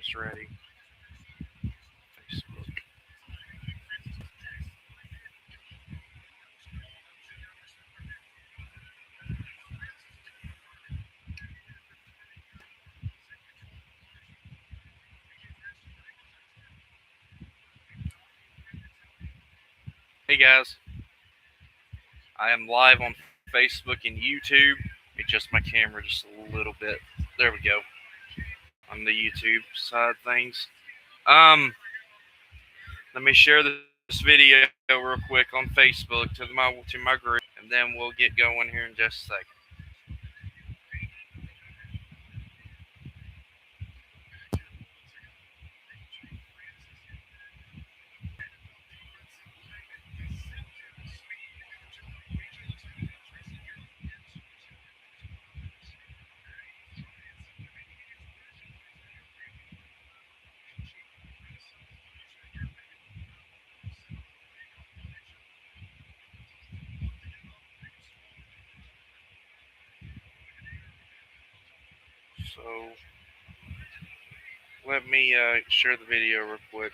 is ready. Facebook. Hey guys, I am live on Facebook and YouTube. Adjust my camera just a little bit. There we go. On the YouTube side of things. Um, Let me share this video real quick on Facebook to my group, and then we'll get going here in just a second. So let me share the video real quick.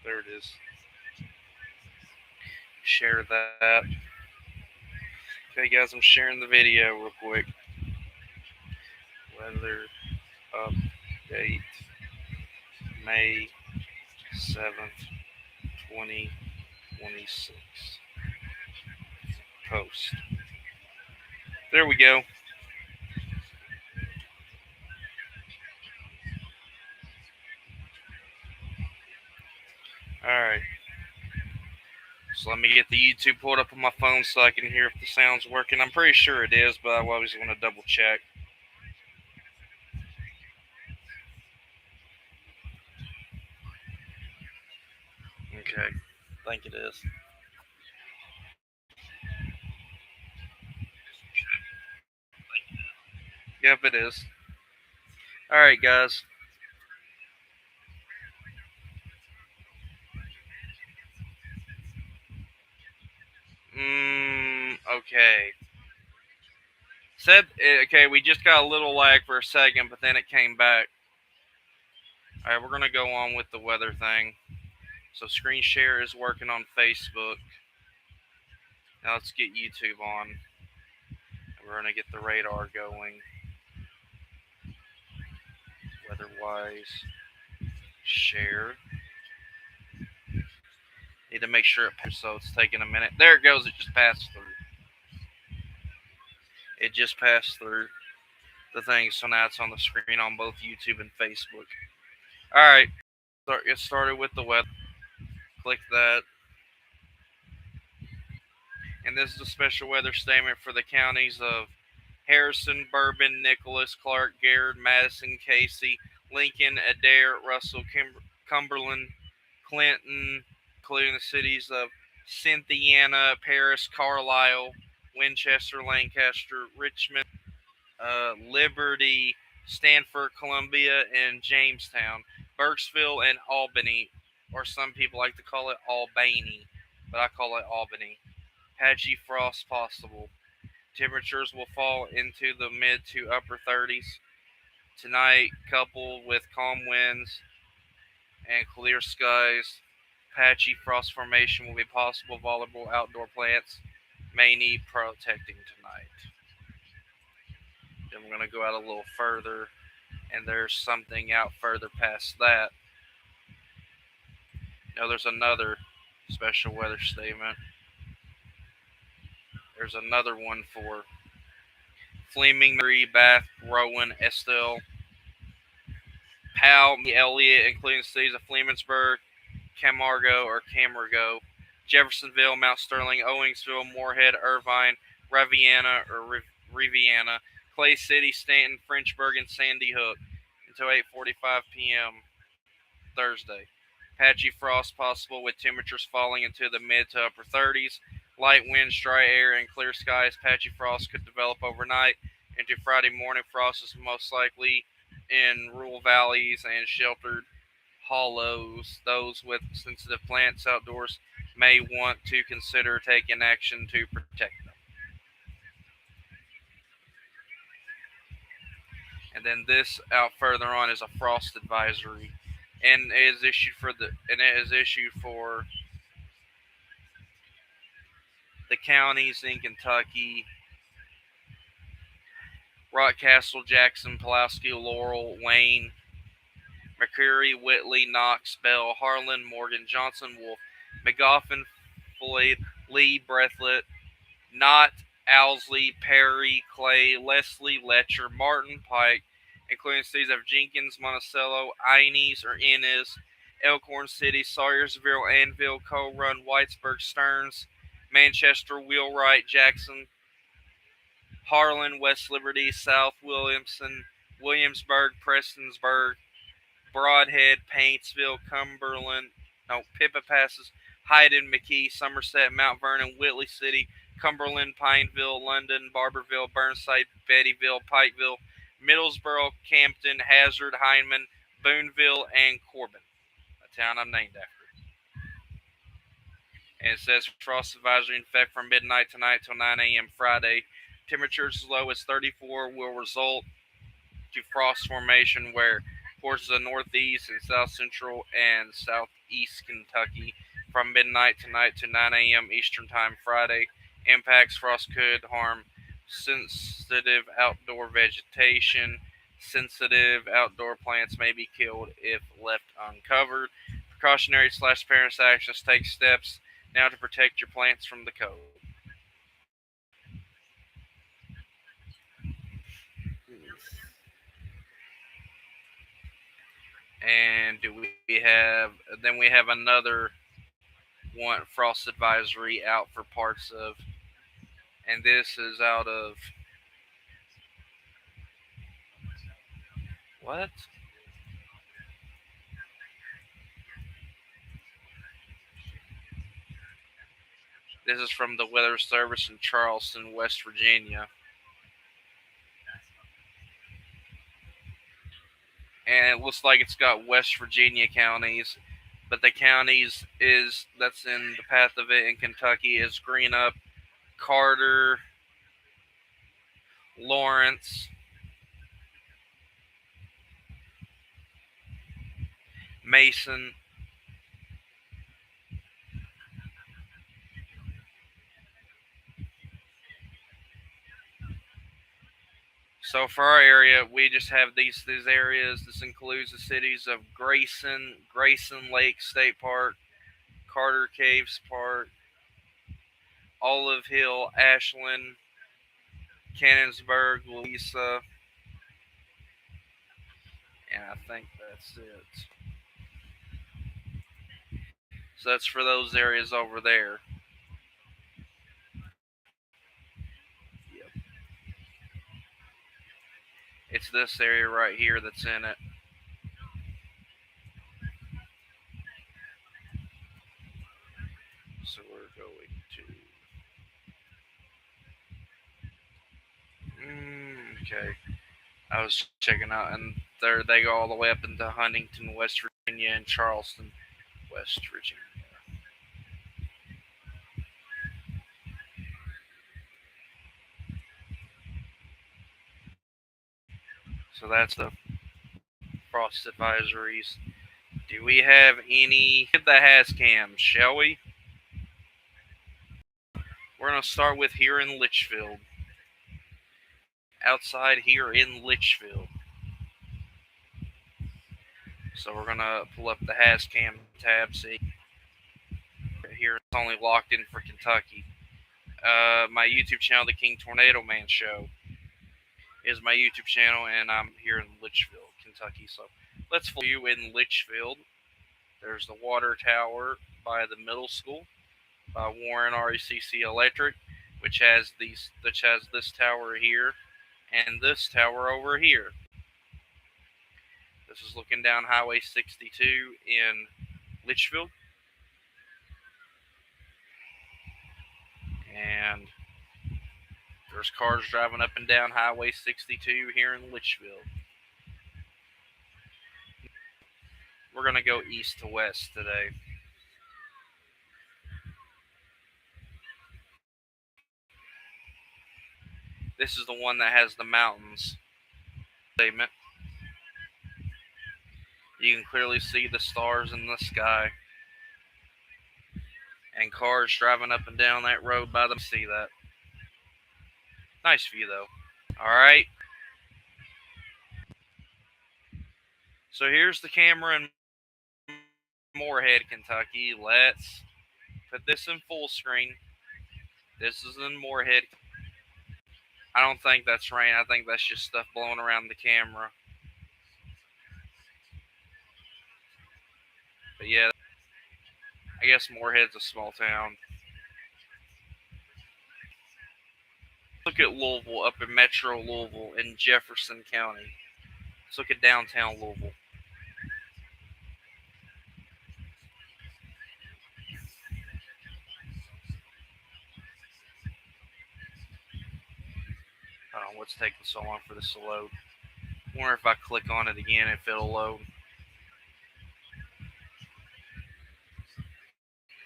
There it is. Share that. Okay, guys, I'm sharing the video real quick. Weather update May 7th, 2026. Post. There we go. Alright. So let me get the YouTube pulled up on my phone so I can hear if the sound's working. I'm pretty sure it is, but I always want to double check. Okay. I think it is. Yep, it is. Alright, guys. Okay. Okay, we just got a little lag for a second, but then it came back. Alright, we're going to go on with the weather thing. So screen share is working on Facebook. Now let's get YouTube on. We're going to get the radar going. Weather-wise, share. Need to make sure it passes, so it's taking a minute. There it goes. It just passed through. It just passed through the thing, so now it's on the screen on both YouTube and Facebook. Alright, get started with the weather. Click that. And this is a special weather statement for the counties of Harrison, Bourbon, Nicholas, Clark, Garrett, Madison, Casey, Lincoln, Adair, Russell, Cumberland, Clinton, including the cities of Cynthiana, Paris, Carlisle, Winchester, Lancaster, Richmond, Liberty, Stanford, Columbia, and Jamestown, Burkesville, and Albany, or some people like to call it Albany, but I call it Albany. Patchy frost possible. Temperatures will fall into the mid to upper 30s tonight, coupled with calm winds and clear skies. Patchy frost formation will be possible. Vulnerable outdoor plants may need protecting tonight. Then we're going to go out a little further, and there's something out further past that. Now there's another special weather statement. There's another one for Fleming, Mary, Bath, Rowan, Estelle, Powell, Elliott, including the cities of Flemingsburg, Camargo, Jeffersonville, Mount Sterling, Owingsville, Moorhead, Irvine, Riviana, Clay City, Stanton, Frenchburg, and Sandy Hook until 8:45 p.m. Thursday. Patchy frost possible with temperatures falling into the mid to upper 30s. Light winds, dry air, and clear skies. Patchy frost could develop overnight. into Friday morning. Frost is most likely in rural valleys and sheltered hollows. Those with sensitive plants outdoors may want to consider taking action to protect them. And then this out further on is a frost advisory, and it is issued for the counties in Kentucky: Rockcastle, Jackson, Pulaski, Laurel, Wayne, McCreary, Whitley, Knox, Bell, Harlan, Morgan, Johnson, Wolf, McGoffin, Floyd, Lee, Breathitt, Knott, Owsley, Perry, Clay, Leslie, Letcher, Martin, Pike, including cities of Jenkins, Monticello, Inez or Inez, Elkhorn City, Sawyersville, Anvil, Coal Run, Whitesburg, Stearns, Manchester, Wheelwright, Jackson, Harlan, West Liberty, South Williamson, Williamsburg, Prestonsburg, Broadhead, Paintsville, Cumberland, no, Pippa Passes, Hyden, McKee, Somerset, Mount Vernon, Whitley City, Cumberland, Pineville, London, Barberville, Burnside, Bettyville, Pikeville, Middlesboro, Campton, Hazard, Hindman, Boonville, and Corbin, a town I'm named after. And it says frost advisory in effect from midnight tonight till 9 a.m. Friday. Temperatures as low as 34 will result to frost formation where portions of northeast and south central and southeast Kentucky from midnight tonight to 9 a.m. Eastern Time Friday. Impacts: frost could harm sensitive outdoor vegetation. Sensitive outdoor plants may be killed if left uncovered. Precautionary/parents actions: take steps now to protect your plants from the cold. And do we have then we have another one frost advisory out for parts of, and this is out of what? This is from the Weather Service in Charleston, West Virginia. And it looks like it's got West Virginia counties, but the counties is that's in the path of it in Kentucky is Greenup, Carter, Lawrence, Mason. So for our area, we just have these areas. This includes the cities of Grayson Lake State Park, Carter Caves Park, Olive Hill, Ashland, Cannonsburg, Louisa, and I think that's it. So that's for those areas over there. Yep. It's this area right here that's in it. So we're going to. Okay. I was checking out, and there they go all the way up into Huntington, West Virginia, and Charleston, West Virginia. So that's the frost advisories. Do we have any of the has cams, shall we? We're going to start with here in Litchfield. Outside here in Litchfield. So we're going to pull up the has cam tab. See, here it's only locked in for Kentucky. My YouTube channel, The King Tornado Man Show, is my YouTube channel, and I'm here in Litchfield, Kentucky. So let's follow you in Litchfield. There's the water tower by the middle school by Warren RECC Electric, which has this tower here and this tower over here. This is looking down Highway 62 in Litchfield. And There's cars driving up and down Highway 62 here in Litchfield. We're going to go east to west today. This is the one that has the mountains. Statement. You can clearly see the stars in the sky. And cars driving up and down that road by them. See that. Nice view though. Alright. So here's the camera in Moorhead, Kentucky. Let's put this in full screen. This is in Moorhead. I don't think that's rain. I think that's just stuff blowing around the camera. But yeah, I guess Moorhead's a small town. Look at Louisville up in Metro Louisville in Jefferson County. Let's look at downtown Louisville. I don't know what's taking so long for this to load. I wonder if I click on it again if it'll load.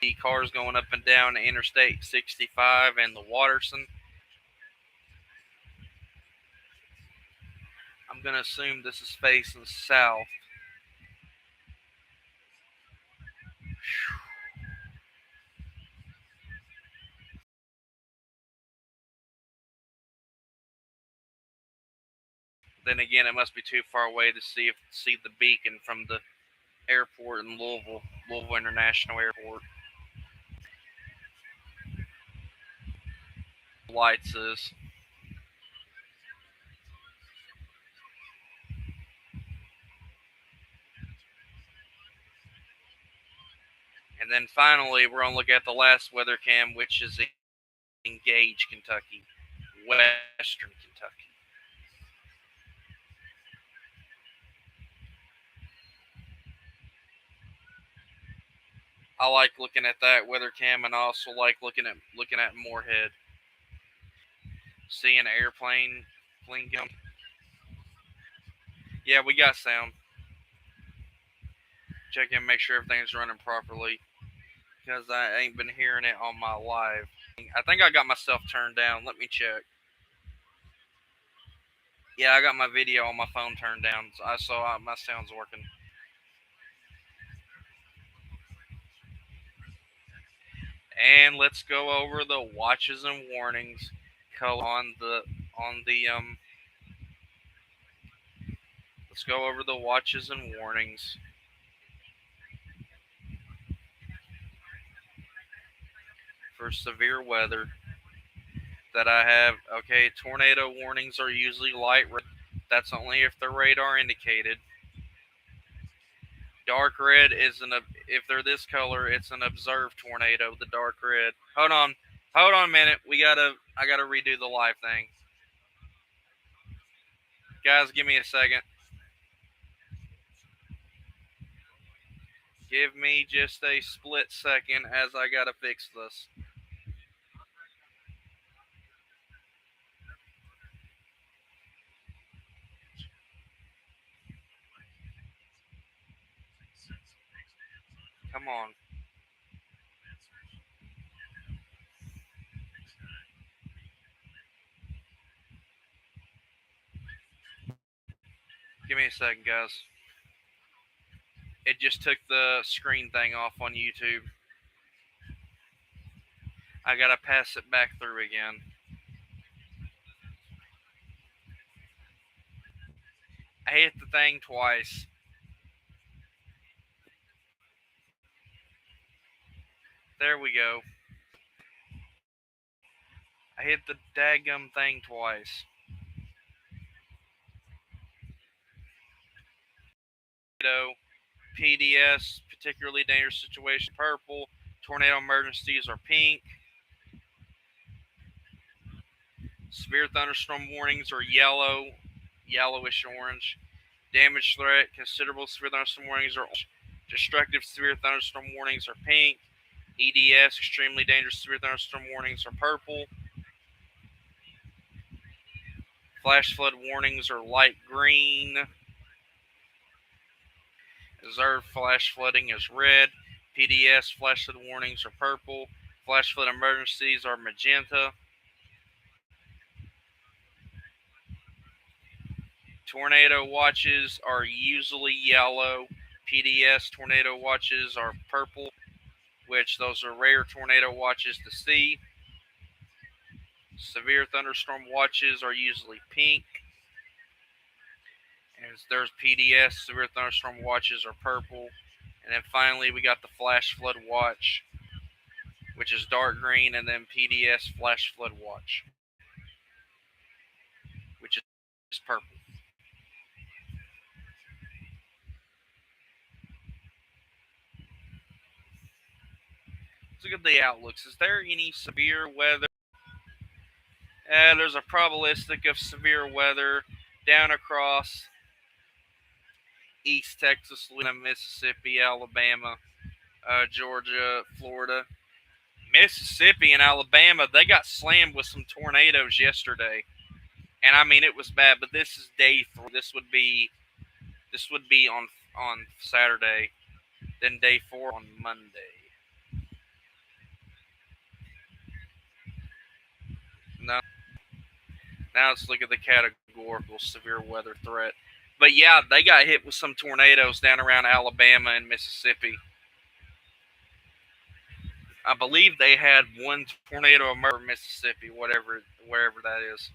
The cars going up and down Interstate 65 and the Watterson. I'm going to assume this is facing south. Then again, it must be too far away to see the beacon from the airport in Louisville International Airport. Lights is. And then finally, we're going to look at the last weather cam, which is in Gage, Kentucky, western Kentucky. I like looking at that weather cam, and I also like looking at Moorhead. Seeing an airplane come. Yeah, we got sound. Check in, make sure everything's running properly, because I ain't been hearing it on my live. I think I got my stuff turned down. Let me check. Yeah, I got my video on my phone turned down, so I saw my sound's working. And let's go over the watches and warnings let's go over the watches and warnings. For severe weather that I have. Okay, tornado warnings are usually light red. That's only if they're radar indicated. Dark red is if they're this color, it's an observed tornado, the dark red. Hold on a minute. I gotta redo the live thing. Guys, give me a second. Give me just a split second as I gotta fix this. Come on. Give me a second, guys. It just took the screen thing off on YouTube. I gotta pass it back through again. I hit the thing twice. There we go. I hit the daggum thing twice. PDS, particularly dangerous situation, purple. Tornado emergencies are pink. Severe thunderstorm warnings are yellow, yellowish orange. Damage threat, considerable severe thunderstorm warnings are orange. Destructive severe thunderstorm warnings are pink. EDS, extremely dangerous severe thunderstorm warnings are purple. Flash flood warnings are light green. Reserve flash flooding is red. PDS flash flood warnings are purple. Flash flood emergencies are magenta. Tornado watches are usually yellow. PDS tornado watches are purple, which those are rare tornado watches to see. Severe thunderstorm watches are usually pink. And there's PDS, severe thunderstorm watches are purple. And then finally we got the flash flood watch, which is dark green, and then PDS flash flood watch, which is purple. Let's look at the outlooks. Is there any severe weather? There's a probabilistic of severe weather down across East Texas, Louisiana, Mississippi, Alabama, Georgia, Florida. Mississippi and Alabama, they got slammed with some tornadoes yesterday. And I mean it was bad, but this is day 3. This would be on Saturday, then day 4 on Monday. Now, now let's look at the categorical severe weather threat. But yeah, they got hit with some tornadoes down around Alabama and Mississippi. I believe they had one tornado emerge in Mississippi, wherever that is.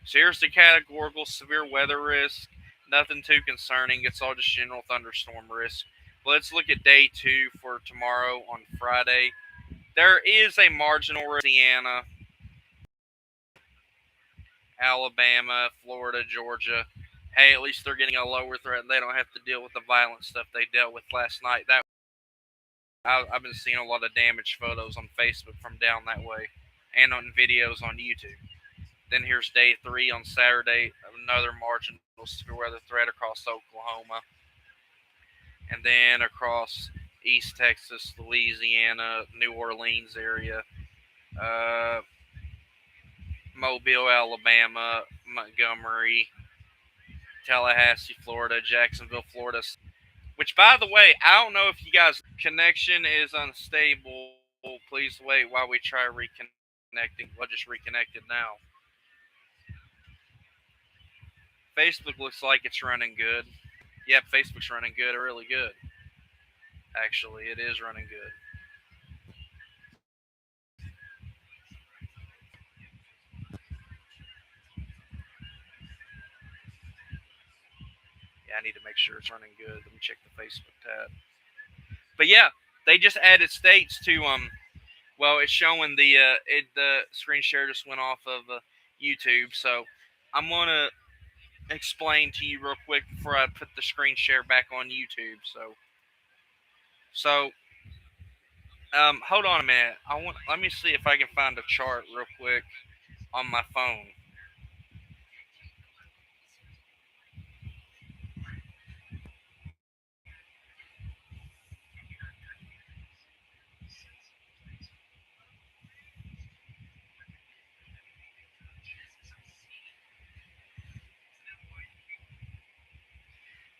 So here's the categorical severe weather risk. Nothing too concerning. It's all just general thunderstorm risk. But let's look at day 2 for tomorrow on Friday. There is a marginal risk in Louisiana, Alabama, Florida, Georgia. Hey, at least they're getting a lower threat. They don't have to deal with the violent stuff they dealt with last night. I've been seeing a lot of damaged photos on Facebook from down that way, and on videos on YouTube. Then here's day 3 on Saturday, another marginal severe weather threat across Oklahoma, and then across East Texas, Louisiana, New Orleans area, Mobile, Alabama, Montgomery, Tallahassee, Florida, Jacksonville, Florida. Which, by the way, I don't know if you guys' connection is unstable. Please wait while we try reconnecting. We'll just reconnect it now. Facebook looks like it's running good. Yep, Facebook's running good, really good. Actually, it is running good. Yeah, I need to make sure it's running good. Let me check the Facebook tab. But yeah, they just added states to Well, it's showing the screen share just went off of YouTube, so I'm gonna explain to you real quick before I put the screen share back on YouTube. So hold on a minute. Let me see if I can find a chart real quick on my phone.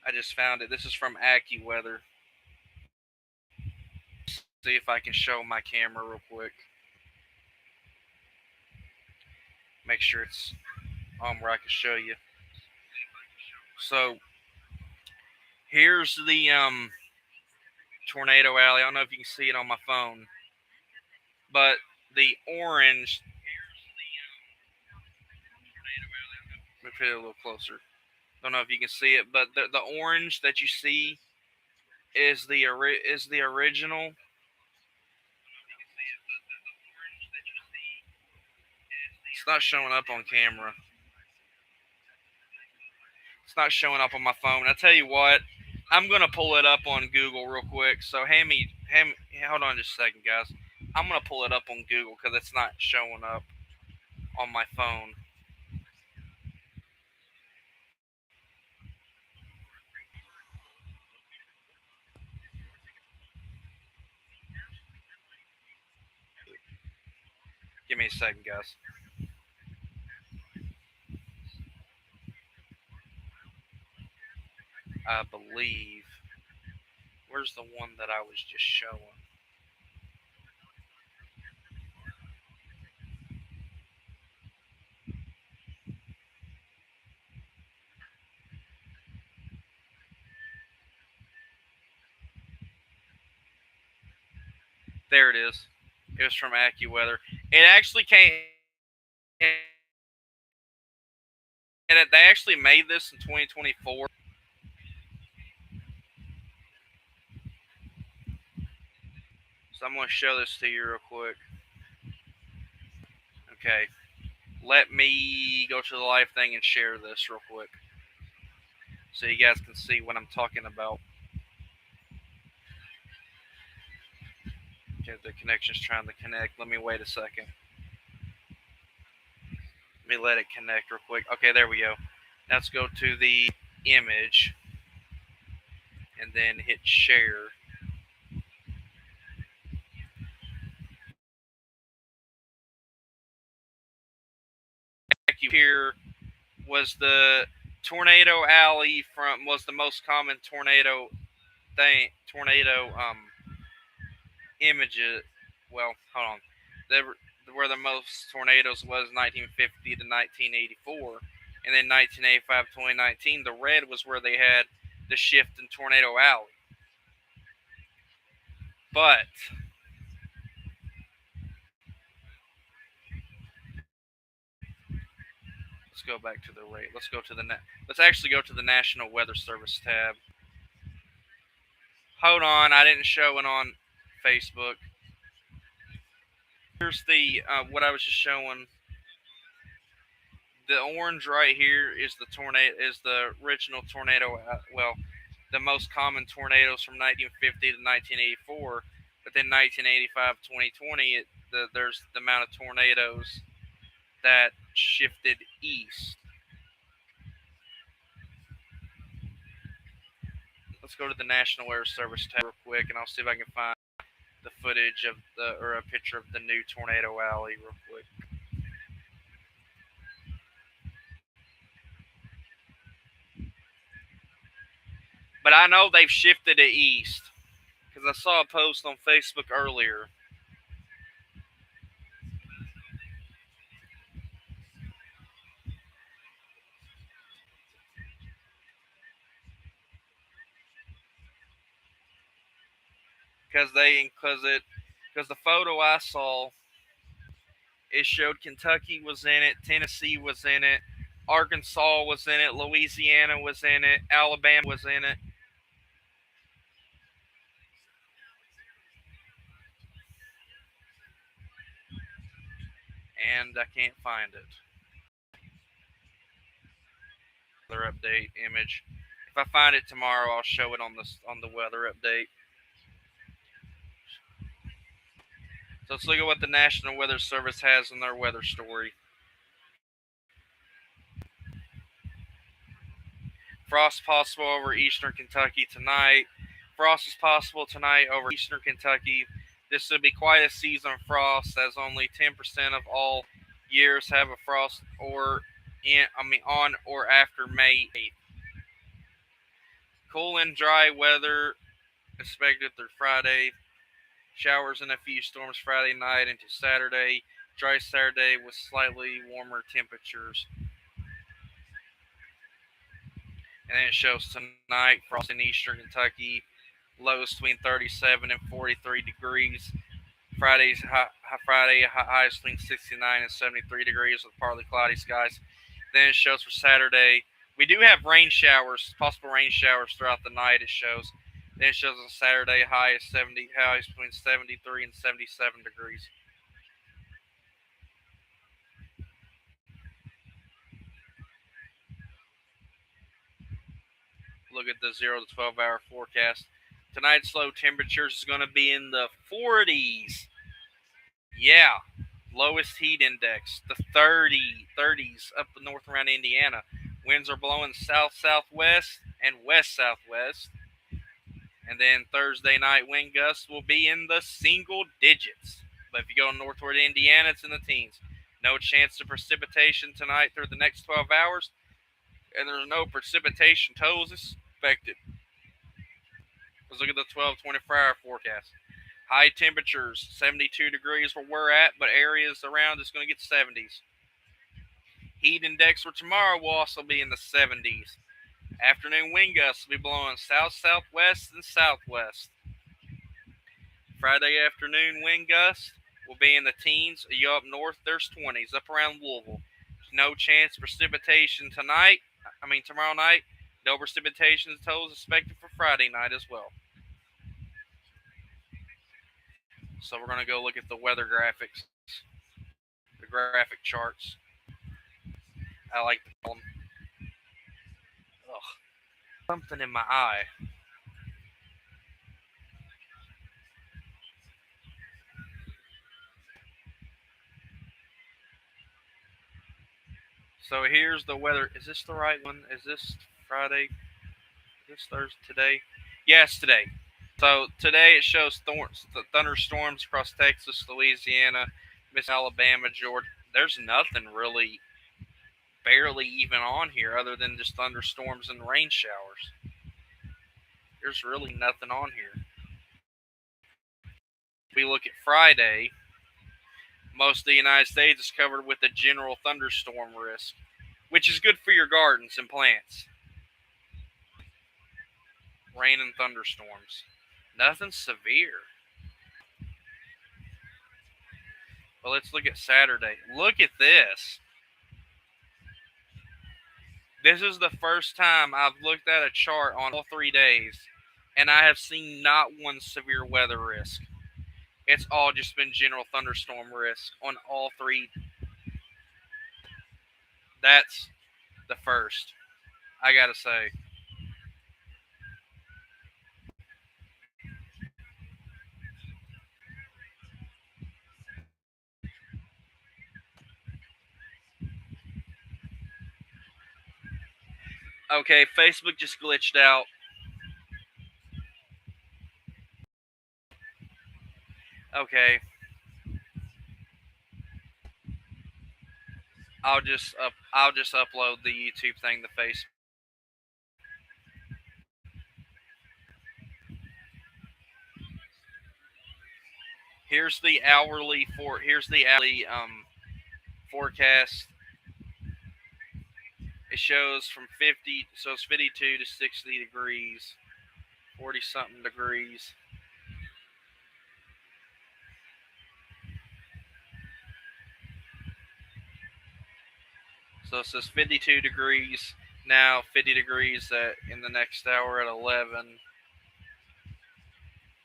I just found it. This is from AccuWeather. See if I can show my camera real quick. Make sure it's on where I can show you. So here's the tornado alley. I don't know if you can see it on my phone, but the orange. Let me put it a little closer. Don't know if you can see it, but the orange that you see is the original. It's not showing up on camera. It's not showing up on my phone. I tell you what, I'm gonna pull it up on Google real quick. So hold on just a second, guys. I'm gonna pull it up on Google because it's not showing up on my phone. Give me a second, guys. I believe. Where's the one that I was just showing? There it is. It was from AccuWeather. It actually came. And they actually made this in 2024. So I'm going to show this to you real quick. Okay. Let me go to the live thing and share this real quick so you guys can see what I'm talking about. Okay, the connection's trying to connect. Let me wait a second. Let me let it connect real quick. Okay, there we go. Now let's go to the image and then hit share. Here was the tornado alley was the most common tornado images. Well, hold on. They where the most tornadoes was 1950 to 1984, and then 1985 to 2019. The red was where they had the shift in Tornado Alley. But let's go back to the rate. Let's actually go to the National Weather Service tab. Hold on, I didn't show it on Facebook. Here's the what I was just showing. The orange right here is the original tornado. Well, the most common tornadoes from 1950 to 1984. But then 1985 2020, there's the amount of tornadoes that shifted east. Let's go to the National Weather Service tab real quick, and I'll see if I can find the footage of or a picture of the new tornado alley real quick. But I know they've shifted it east because I saw a post on Facebook earlier. Because the photo I saw, it showed Kentucky was in it, Tennessee was in it, Arkansas was in it, Louisiana was in it, Alabama was in it. And I can't find it. Weather update image. If I find it tomorrow, I'll show it on the weather update. So let's look at what the National Weather Service has in their weather story. Frost possible over eastern Kentucky tonight. Frost is possible tonight over eastern Kentucky. This would be quite a season of frost, as only 10% of all years have a frost on or after May 8th. Cool and dry weather expected through Friday. Showers and a few storms Friday night into Saturday. Dry Saturday with slightly warmer temperatures. And then it shows tonight frost in eastern Kentucky, lows between 37 and 43 degrees. Friday highs between 69 and 73 degrees with partly cloudy skies. Then it shows for Saturday. We do have rain showers, possible rain showers throughout the night. It shows. Then it shows on Saturday highs between 73 and 77 degrees. Look at the 0 to 12-hour forecast. Tonight's low temperatures is going to be in the 40s. Yeah, lowest heat index, the 30s up north around Indiana. Winds are blowing south-southwest and west-southwest. And then Thursday night wind gusts will be in the single digits. But if you go northward Indiana, it's in the teens. No chance of precipitation tonight through the next 12 hours. And there's no precipitation totals expected. Let's look at the 12 24-hour forecast. High temperatures, 72 degrees where we're at, but areas around it's going to get 70s. Heat index for tomorrow will also be in the 70s. Afternoon wind gusts will be blowing south-southwest and southwest. Friday afternoon wind gusts will be in the teens. You up north, there's 20s, up around Louisville. No chance of precipitation tomorrow night. No precipitation totals expected for Friday night as well. So we're going to go look at the weather graphics, the graphic charts. I like to call them. Ugh, something in my eye. So here's the weather. Is this the right one? Is this Friday? Is this Thursday today? Yes, today. So today it shows thunderstorms across Texas, Louisiana, Miss Alabama, Georgia. There's nothing really, barely even on here other than just thunderstorms and rain showers. There's really nothing on here. If we look at Friday, most of the United States is covered with a general thunderstorm risk, which is good for your gardens and plants. Rain and thunderstorms. Nothing severe. But let's look at Saturday. Look at this. This is the first time I've looked at a chart on all 3 days, and I have seen not one severe weather risk. It's all just been general thunderstorm risk on all 3. That's the first, I gotta say. Okay, Facebook just glitched out. Okay. I'll just upload the YouTube thing to Facebook. Here's the hourly forecast. It shows from 50, so it's 52 to 60 degrees, 40 something degrees. So it says 52 degrees now, 50 degrees in the next hour at 11.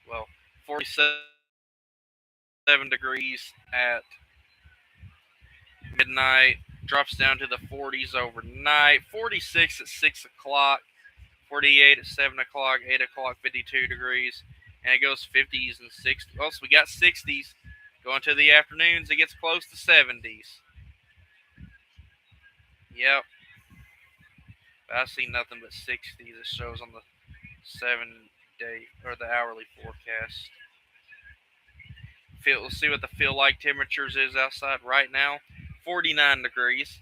Well, 47 degrees at midnight, drops down to the 40s overnight, 46 at 6 o'clock, 48 at 7 o'clock, 8 o'clock, 52 degrees, and it goes 50s and 60s. Oh, so we got 60s. Going to the afternoons, it gets close to 70s. Yep. But I see nothing but 60s. It shows on the 7-day or the hourly forecast. Let's see what the feel like temperatures is outside right now. 49 degrees.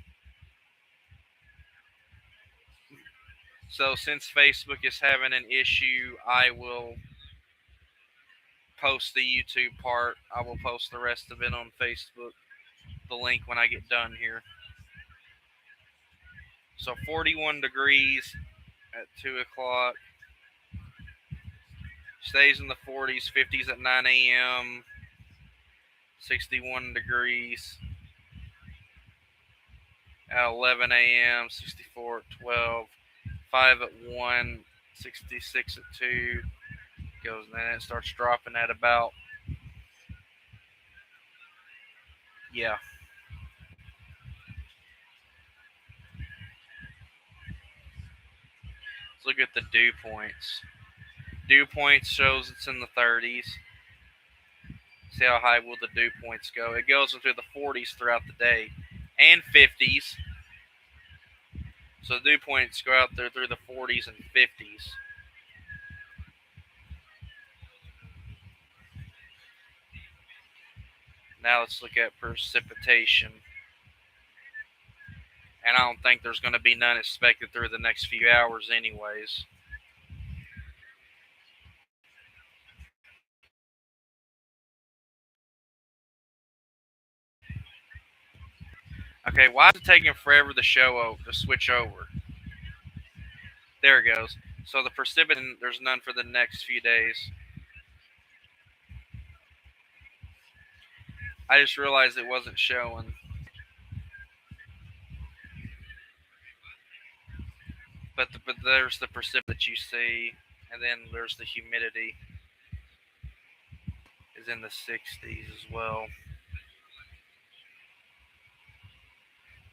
So since Facebook is having an issue, I will post the YouTube part. I will post the rest of it on Facebook. The link when I get done here. So 41 degrees at 2 o'clock. Stays in the 40s, 50s at 9 a.m. 61 degrees at 11 a.m. 64 at 12. 5 at 1. 66 at 2. Goes, and then it starts dropping at about, yeah. Let's look at the dew points. Dew points shows it's in the 30s. See how high will the dew points go. It goes into the 40s throughout the day and 50s. So the dew points go out there through the 40s and 50s. Now let's look at precipitation. And I don't think there's going to be none expected through the next few hours anyways. Okay, why is it taking forever to switch over? There it goes. So the precipitation, there's none for the next few days. I just realized it wasn't showing. But there's the precipitation that you see, and then there's the humidity is in the 60s as well.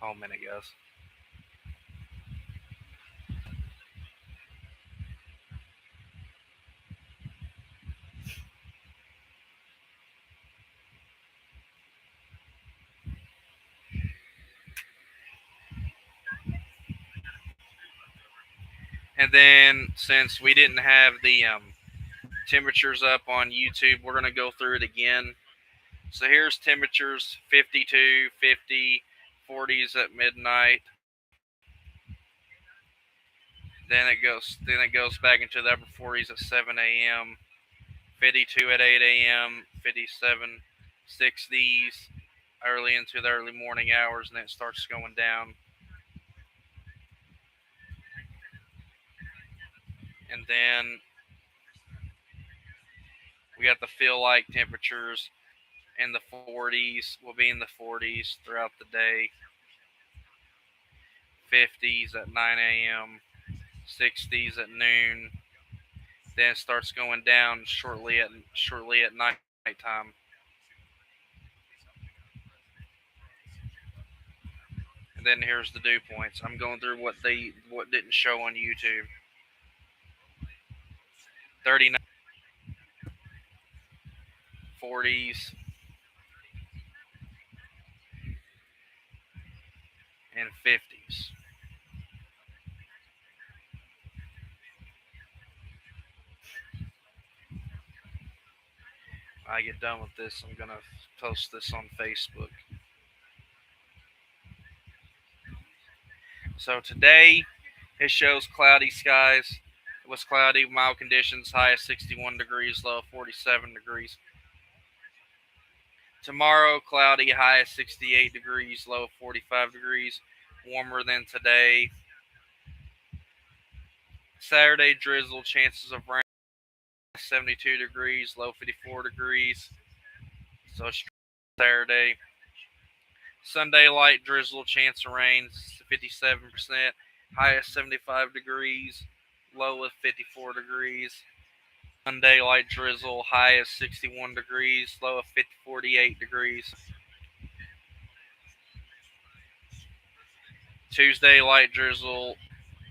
Oh, a minute, guys. And then since we didn't have the temperatures up on YouTube, we're going to go through it again. So here's temperatures 52, 50, 40s at midnight. Then it goes back into the upper 40s at 7 a.m. 52 at 8 a.m. 57, 60s early into the early morning hours, and then it starts going down. And then we got the feel like temperatures in the 40s. Will be in the 40s throughout the day. 50s at 9 a.m. 60s at noon. Then it starts going down shortly at nighttime. And then here's the dew points. I'm going through what didn't show on YouTube. 39, 40s, and 50s. When I get done with this, I'm gonna post this on Facebook. So today it shows cloudy skies. It was cloudy, mild conditions, high of 61 degrees, low of 47 degrees. Tomorrow, cloudy, high of 68 degrees, low of 45 degrees, warmer than today. Saturday, drizzle, chances of rain, 72 degrees, low 54 degrees. So it's Saturday. Sunday, light drizzle, chance of rain, 57%, high of 75 degrees, low of 54 degrees. Monday, light drizzle, high of 61 degrees, low of 48 degrees. Tuesday, light drizzle,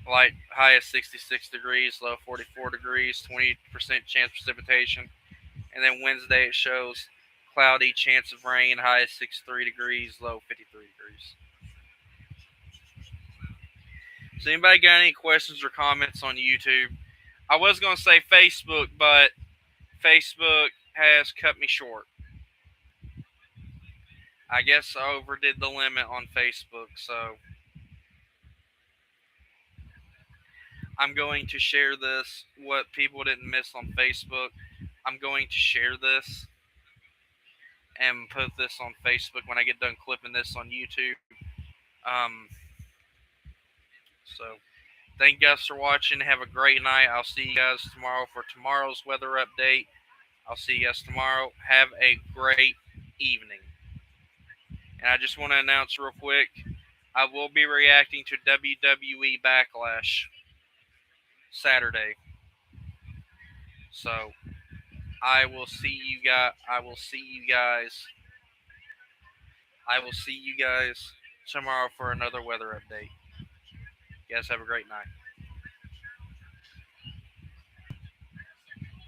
high of 66 degrees, low of 44 degrees, 20% chance of precipitation. And then Wednesday, it shows cloudy, chance of rain, high of 63 degrees, low of 53 degrees. So anybody got any questions or comments on YouTube? I was going to say Facebook, but Facebook has cut me short. I guess I overdid the limit on Facebook, so I'm going to share this. What people didn't miss on Facebook, I'm going to share this and put this on Facebook when I get done clipping this on YouTube. Um, so thank you guys for watching. Have a great night. I'll see you guys tomorrow for tomorrow's weather update. I'll see you guys tomorrow. Have a great evening. And I just want to announce real quick, I will be reacting to WWE Backlash Saturday. So I will see you guys. I will see you guys tomorrow for another weather update. You guys have a great night.